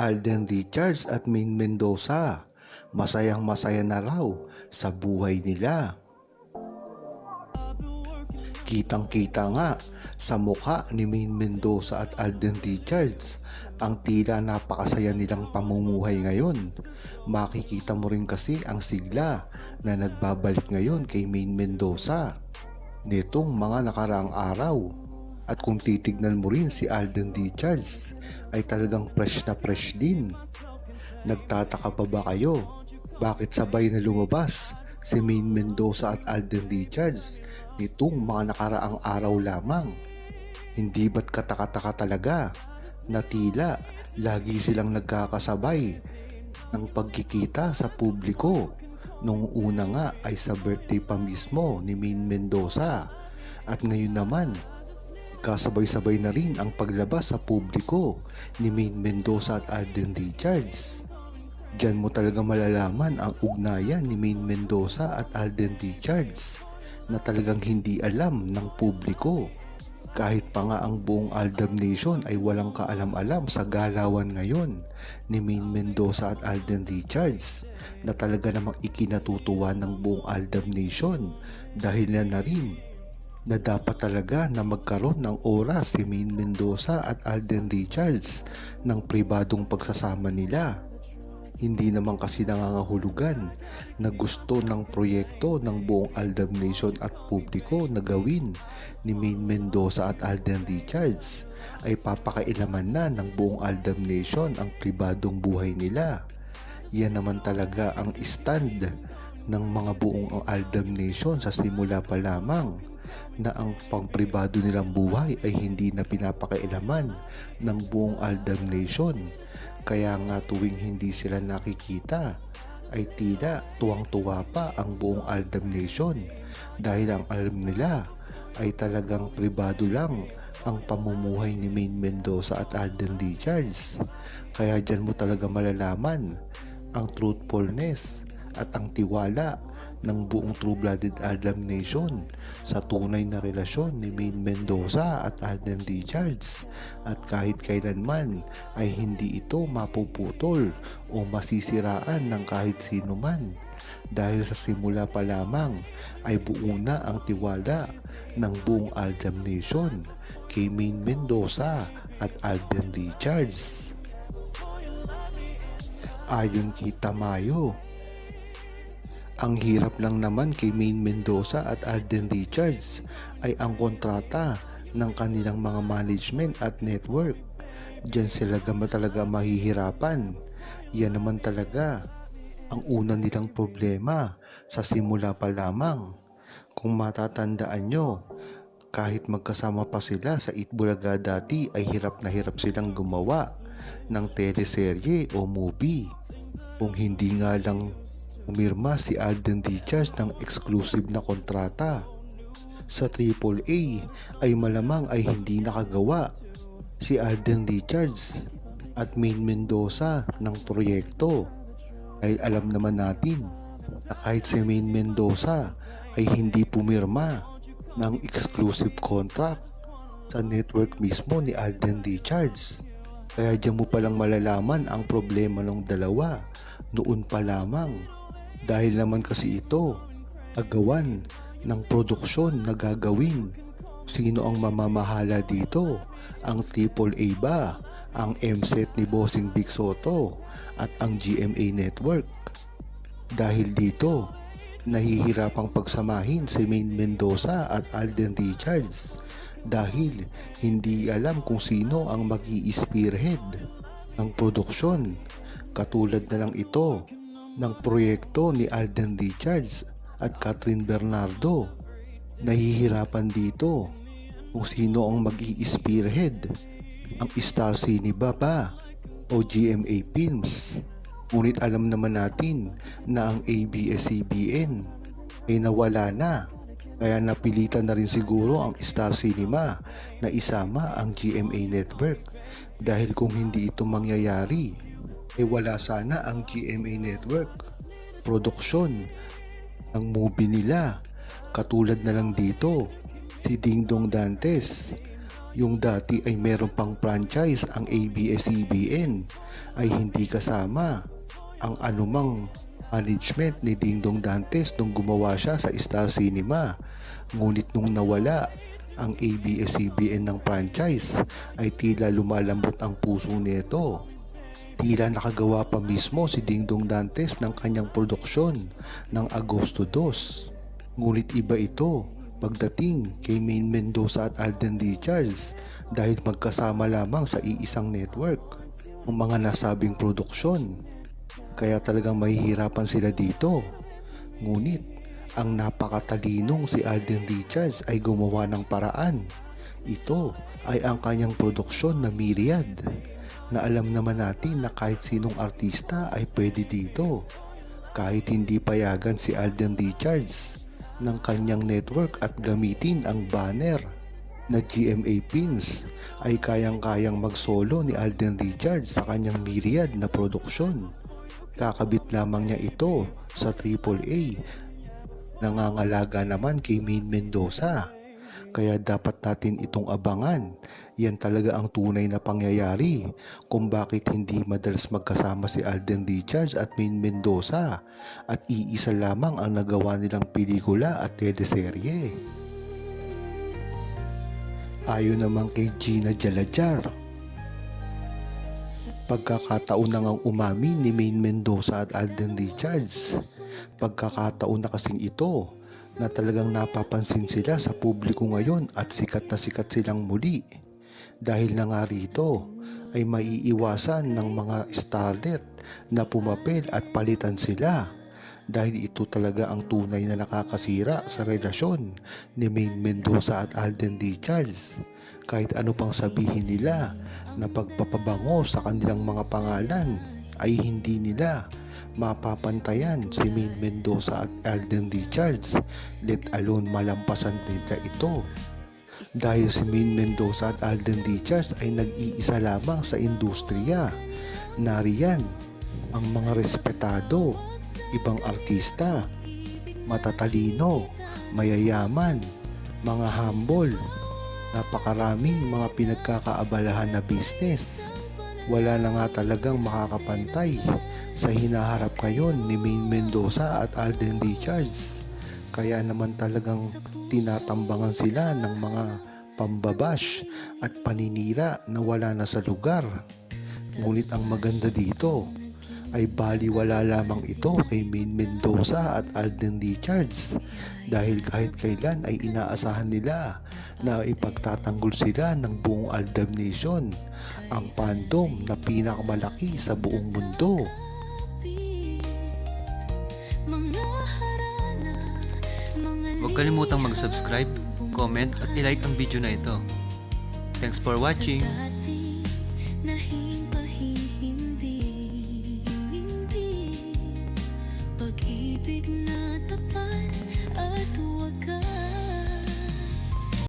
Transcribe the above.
Alden Richards at Maine Mendoza. Masayang masaya na raw sa buhay nila. Kitang-kita nga sa mukha ni Maine Mendoza at Alden Richards ang tila napakasaya nilang pamumuhay ngayon. Makikita mo rin kasi ang sigla na nagbabalik ngayon kay Maine Mendoza nitong mga nakaraang araw. At kung titignan mo rin si Alden Richards ay talagang fresh na fresh din. Nagtataka pa ba kayo? Bakit sabay na lumabas si Maine Mendoza at Alden Richards nitong mga nakaraang araw lamang? Hindi ba't kataka-taka talaga na tila lagi silang nagkakasabay ng pagkikita sa publiko? Nung una nga ay sa birthday pa mismo ni Maine Mendoza at ngayon naman kasabay-sabay na rin ang paglabas sa publiko ni Maine Mendoza at Alden Richards. Diyan mo talaga malalaman ang ugnayan ni Maine Mendoza at Alden Richards na talagang hindi alam ng publiko. Kahit pa nga ang buong Aldab Nation ay walang kaalam-alam sa galawan ngayon ni Maine Mendoza at Alden Richards na talaga namang ikinatutuwa ng buong Aldab Nation dahil na rin na dapat talaga na magkaroon ng oras si Maine Mendoza at Alden Richards ng pribadong pagsasama nila. Hindi naman kasi nangangahulugan na gusto ng proyekto ng buong Aldab Nation at publiko na gawin ni Maine Mendoza at Alden Richards ay papakailaman na ng buong Aldab Nation ang pribadong buhay nila. Yan naman talaga ang stand ng mga buong Aldab Nation sa simula pa lamang na ang pangpribado nilang buhay ay hindi na pinapakailaman ng buong Aldab Nation. Kaya nga tuwing hindi sila nakikita ay tila tuwang-tuwa pa ang buong Aldab Nation dahil ang alam nila ay talagang pribado lang ang pamumuhay ni Maine Mendoza at Alden Richards. Kaya dyan mo talaga malalaman ang truthfulness at ang tiwala ng buong True-Blooded Aldab Nation sa tunay na relasyon ni Maine Mendoza at Alden Richards, at kahit kailanman ay hindi ito mapuputol o masisiraan ng kahit sino man dahil sa simula pa lamang ay buo na ang tiwala ng buong Aldab Nation kay Maine Mendoza at Alden Richards. Ayon kay Tamayo, ang hirap lang naman kay Maine Mendoza at Alden Richards ay ang kontrata ng kanilang mga management at network. Diyan sila talaga mahihirapan. Yan naman talaga ang una nilang problema sa simula pa lamang. Kung matatandaan nyo, kahit magkasama pa sila sa Itbulaga dati ay hirap na hirap silang gumawa ng teleserye o movie. Kung hindi nga lang umirma si Alden Richards ng exclusive na kontrata sa AAA ay malamang ay hindi nakagawa si Alden Richards at Maine Mendoza ng proyekto. Dahil alam naman natin na kahit si Maine Mendoza ay hindi pumirma ng exclusive contract sa network mismo ni Alden Richards. Kaya diyan mo palang malalaman ang problema ng dalawa noon pa lamang. Dahil naman kasi ito agawan ng produksyon na gagawin. Sino ang mamamahala dito? Ang AAA ba? Ang MSET ni Bossing Vic Soto at ang GMA Network? Dahil dito nahihirapang pagsamahin si Maine Mendoza at Alden Richards dahil hindi alam kung sino ang mag-i-spearhead ng produksyon. Katulad na lang ito ng proyekto ni Alden Richards at Catherine Bernardo. Nahihirapan dito kung sino ang mag-i-spearhead, ang Star Cine ba o GMA Films. Ngunit alam naman natin na ang ABS-CBN ay nawala na, kaya napilitan na rin siguro ang Star Cinema na isama ang GMA Network. Dahil kung hindi ito mangyayari wala sana ang GMA Network produksyon ng movie nila. Katulad na lang dito si Ding Dong Dantes Yung dati ay meron pang franchise ang ABS-CBN ay hindi kasama ang anumang management ni Dingdong Dantes nung gumawa siya sa Star Cinema. Ngunit nung nawala ang ABS-CBN ng franchise ay tila lumalambot ang puso nito. Tila nakagawa pa mismo si Dingdong Dantes ng kanyang produksyon ng Agosto 2. Ngunit iba ito pagdating kay Maine Mendoza at Alden Richards dahil magkasama lamang sa iisang network ang mga nasabing produksyon. Kaya talagang mahihirapan sila dito. Ngunit ang napakatalinong si Alden Richards ay gumawa ng paraan. Ito ay ang kanyang produksyon na Myriad, na alam naman natin na kahit sinong artista ay pwede dito. Kahit hindi payagan si Alden Richards ng kanyang network at gamitin ang banner na GMA Films, ay kayang-kayang mag-solo ni Alden Richards sa kanyang Myriad na produksyon. Kakabit lamang niya ito sa AAA. Nangangalaga naman kay Maine Mendoza. Kaya dapat natin itong abangan. Yan talaga ang tunay na pangyayari kung bakit hindi madalas magkasama si Alden Richards at Maine Mendoza at iisa lamang ang nagawa nilang pelikula at teleserye. Ayon naman kay Gina Jalajar, pagkakataon na ngang umamin ni Maine Mendoza at Alden Richards. Pagkakataon na kasing ito na talagang napapansin sila sa publiko ngayon at sikat na sikat silang muli. Dahil na nga rito ay maiiwasan ng mga starlet na pumapel at palitan sila. Dahil ito talaga ang tunay na nakakasira sa relasyon ni Maine Mendoza at Alden Richards. Kahit ano pang sabihin nila na pagpapabango sa kanilang mga pangalan ay hindi nila mapapantayan si Maine Mendoza at Alden Richards, let alone malampasan nila ito. Dahil si Maine Mendoza at Alden Richards ay nag-iisa lamang sa industriya. Nariyan ang mga respetado, ibang artista, matatalino, mayayaman, mga humble, napakaraming mga pinagkakaabalahan na business. Wala na nga talagang makakapantay sa hinaharap ngayon ni Maine Mendoza at Alden Richards. Kaya naman talagang tinatambangan sila ng mga pambabash at paninira na wala na sa lugar. Ngunit ang maganda dito ay baliwala lamang ito kay Maine Mendoza at Alden Richards dahil kahit kailan ay inaasahan nila na ipagtatanggol sila ng buong Aldab Nation, ang fandom na pinakamalaki sa buong mundo. Huwag kalimutang mag-subscribe, comment at i-like ang video na ito. Thanks for watching!